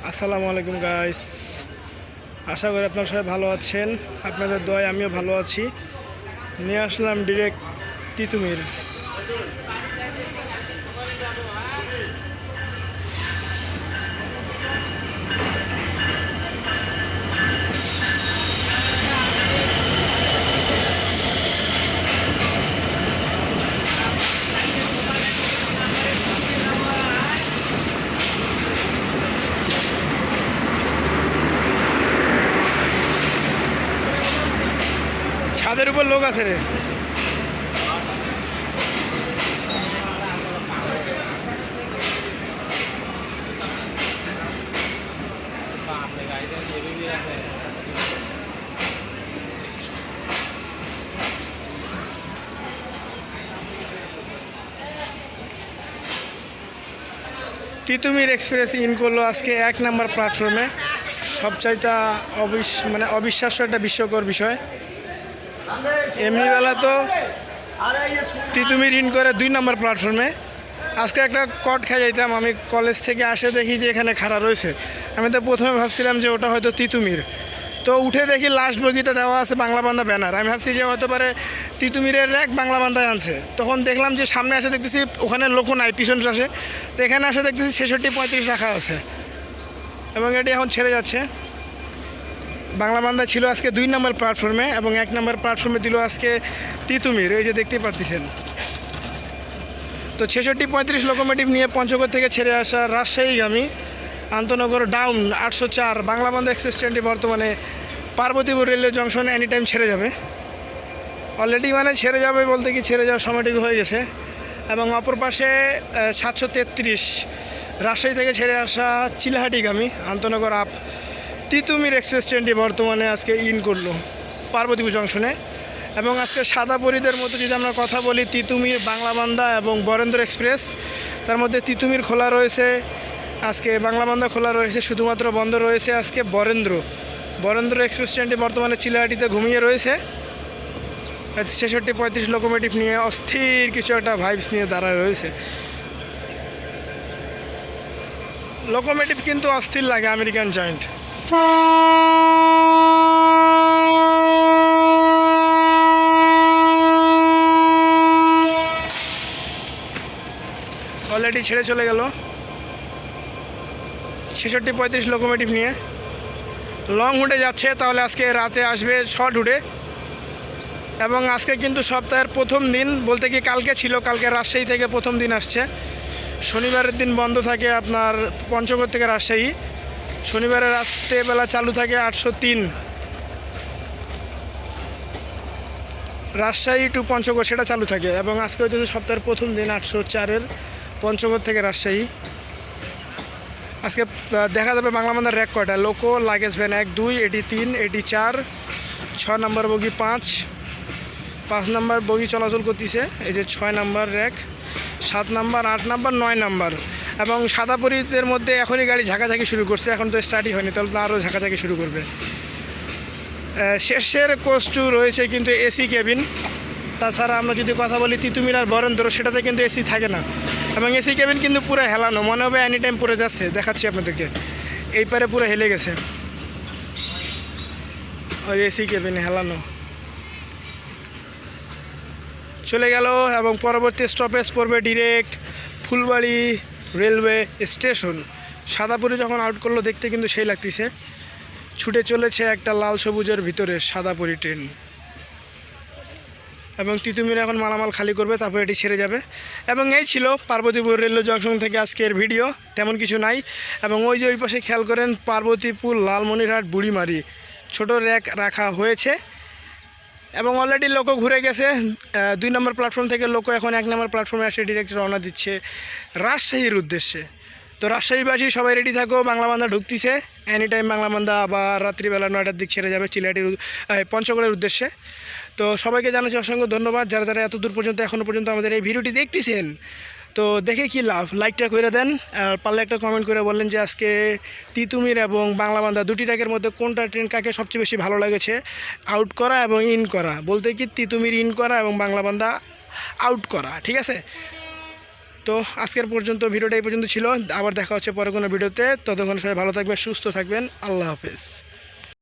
আসসালামু আলাইকুম গাইস, আশা করি আপনারা সবাই ভালো আছেন। আপনাদের দোয়ায় আমিও ভালো আছি। নিয়ে আসলাম ডিরেক্ট তিতুমির। ছাদের উপর লোক আছে রে। তিতুমির এক্সপ্রেস ইন করলো আজকে 1 নম্বর প্ল্যাটফর্মে। সবচাইতে অবিশ্বাস্য একটা বিস্ময়কর বিষয়। এমনিবেলা তো তিতুমির ইন করে 2 নম্বর প্ল্যাটফর্মে। আজকে একটা কট খেয়ে যাইতাম, আমি কলেজ থেকে আসে দেখি যে এখানে খাড়া রয়েছে। আমি তো প্রথমে ভাবছিলাম যে ওটা হয়তো তিতুমির, তো উঠে দেখি লাস্ট বগিতে দেওয়া আছে বাংলাবান্ধা ব্যানার। আমি ভাবছি যে হয়তো পারে তিতুমিরের এক বাংলাবান্ধায় আনছে। তখন দেখলাম যে সামনে আসে দেখতেছি ওখানে লোকও নাই, পিছন আসে। তো এখানে আসে দেখতেছি 66-35 রাখা আছে এবং এটি এখন ছেড়ে যাচ্ছে। বাংলাবান্ধা ছিল আজকে 2 নম্বর প্ল্যাটফর্মে এবং 1 নম্বর প্ল্যাটফর্মে দিল আজকে তিতুমির, এই যে দেখতেই পাচ্ছেন। তো 66-35 লোকোমোটিভ নিয়ে পঞ্চগড় থেকে ছেড়ে আসা রাজশাহীগামী আন্তনগর ডাউন 804 বাংলাবান্ধা এক্সপ্রেস ট্রেনটি বর্তমানে Parbatipur railway junction any time ছেড়ে যাবে। অলরেডি ছেড়ে যাবে বলতে কি ছেড়ে যাওয়ার সময়টুকু হয়ে গেছে। এবং অপর পাশে 733 রাজশাহী থেকে ছেড়ে আসা চিলাহাটিগামী আন্তনগর আপ তিতুমির এক্সপ্রেস ট্রেনটি বর্তমানে আজকে ইন করলো পার্বতীপুর জংশনে। এবং আজকে সাদা পরীদের মধ্যে যদি আমরা কথা বলি, তিতুমির, বাংলাবান্ধা এবং বরেন্দ্র এক্সপ্রেস, তার মধ্যে তিতুমির খোলা রয়েছে আজকে, বাংলাবান্ধা খোলা রয়েছে, শুধুমাত্র বন্ধ রয়েছে আজকে বরেন্দ্র এক্সপ্রেস ট্রেনটি বর্তমানে চিলাহাটিতে ঘুমিয়ে রয়েছে। 66-35 লোকোমোটিভ নিয়ে অস্থির কিছু একটা ভাইবস নিয়ে দাঁড়ায় রয়েছে। লোকোমোটিভ কিন্তু অস্থির লাগে, আমেরিকান জয়েন্ট। অলরেডি ছেড়ে চলে গেল 66-35 লোকোমোটিভ নিয়ে। লং রুটে যাচ্ছে, তাহলে আজকে রাতে আসবে শর্ট রুটে। এবং আজকে কিন্তু সপ্তাহের প্রথম দিন বলতে কি কালকে ছিল, কালকে রাজশাহী থেকে প্রথম দিন আসছে। শনিবারের দিন বন্ধ থাকে আপনার পঞ্চগড় থেকে রাজশাহী। শনিবারের রাত্রেবেলা চালু থাকে 803 রাজশাহী টু পঞ্চগড়, সেটা চালু থাকে। এবং আজকে হচ্ছে সপ্তাহের প্রথম দিন 804-এর পঞ্চগড় থেকে রাজশাহী। আজকে দেখা যাবে বাংলাবান্ধার র্যাক কয়টা, লোকো, লাগেজ ভ্যান 1, 2, এটি 3, এটি 4, 6 নম্বর বগি 5 নম্বর বগি চলাচল করতেছে। এই যে 6 নম্বর র্যাক, 7 নম্বর, 8 নম্বর, 9 নম্বর। এবং সাদা পরীদের মধ্যে এখনই গাড়ি ঝাঁকাঝাঁকি শুরু করছে, এখন তো স্টার্টই হয়নি, তাহলে তো আরও ঝাঁকাঝাঁকি শুরু করবে। শেষের কোচ 2 রয়েছে কিন্তু এসি কেবিন। তাছাড়া আমরা যদি কথা বলি তিতুমির আর বরেন্দ্র, সেটাতে কিন্তু এসি থাকে না। এবং এসি কেবিন কিন্তু পুরো হেলানো, মনে হবে এনি টাইম পড়ে যাচ্ছে। দেখাচ্ছি আপনাদেরকে, এই পারে পুরো হেলে গেছে, ওই এসি কেবিন হেলানো চলে গেল। এবং পরবর্তী স্টপেজ পড়বে ডিরেক্ট ফুলবাড়ি রেলওয়ে স্টেশন। সাদাপুরি যখন আউট করলো দেখতে কিন্তু সেই লাগতেছে, ছুটে চলেছে একটা লাল সবুজের ভিতরে সাদাপুরি ট্রেন। এবং তিতুমির এখন মালামাল খালি করবে, তারপর এটি ছেড়ে যাবে। এবং এই ছিল পার্বতীপুর রেলওয়ে জংশন থেকে আজকের ভিডিও, তেমন কিছু নাই। এবং ওই যে ওই পাশে খেয়াল করেন পার্বতীপুর, লালমনিরহাট, বুড়িমারি ছোট র্যাক রাখা হয়েছে। এবং অলরেডি লোকও ঘুরে গেছে 2 নম্বর প্ল্যাটফর্ম থেকে। লোকও এখন 1 নম্বর প্ল্যাটফর্মে এসে ডিরেক্ট রওনা দিচ্ছে রাজশাহীর উদ্দেশ্যে। তো রাজশাহীবাসী সবাই রেডি থাকো, বাংলাবান্ধা ঢুকতেছে এনি টাইম। বাংলাবান্ধা আবার রাত্রিবেলা 9টার দিক ছেড়ে যাবে চিলাহাটির পঞ্চগড়ের উদ্দেশ্যে। তো সবাইকে জানাচ্ছি অসংখ্য ধন্যবাদ, যারা যারা এত দূর পর্যন্ত এখনও পর্যন্ত আমাদের এই ভিডিওটি দেখতেছেন। তো দেখে কি লাভ, লাইকটা করে দেন, আর পারলে একটা কমেন্ট করে বললেন যে আজকে তিতুমির এবং বাংলাবান্ধা দুটি ট্র্যাকের মধ্যে কোনটা ট্রেন কাকে সবচেয়ে বেশি ভালো লেগেছে আউট করা এবং ইন করা। বলতে কি তিতুমির ইন করা এবং বাংলাবান্ধা আউট করা, ঠিক আছে। তো আজকের পর্যন্ত ভিডিওটা এই পর্যন্ত ছিল, আবার দেখা হচ্ছে পরে কোনো ভিডিওতে। ততক্ষণ সবাই ভালো থাকবেন, সুস্থ থাকবেন, আল্লাহ হাফেজ।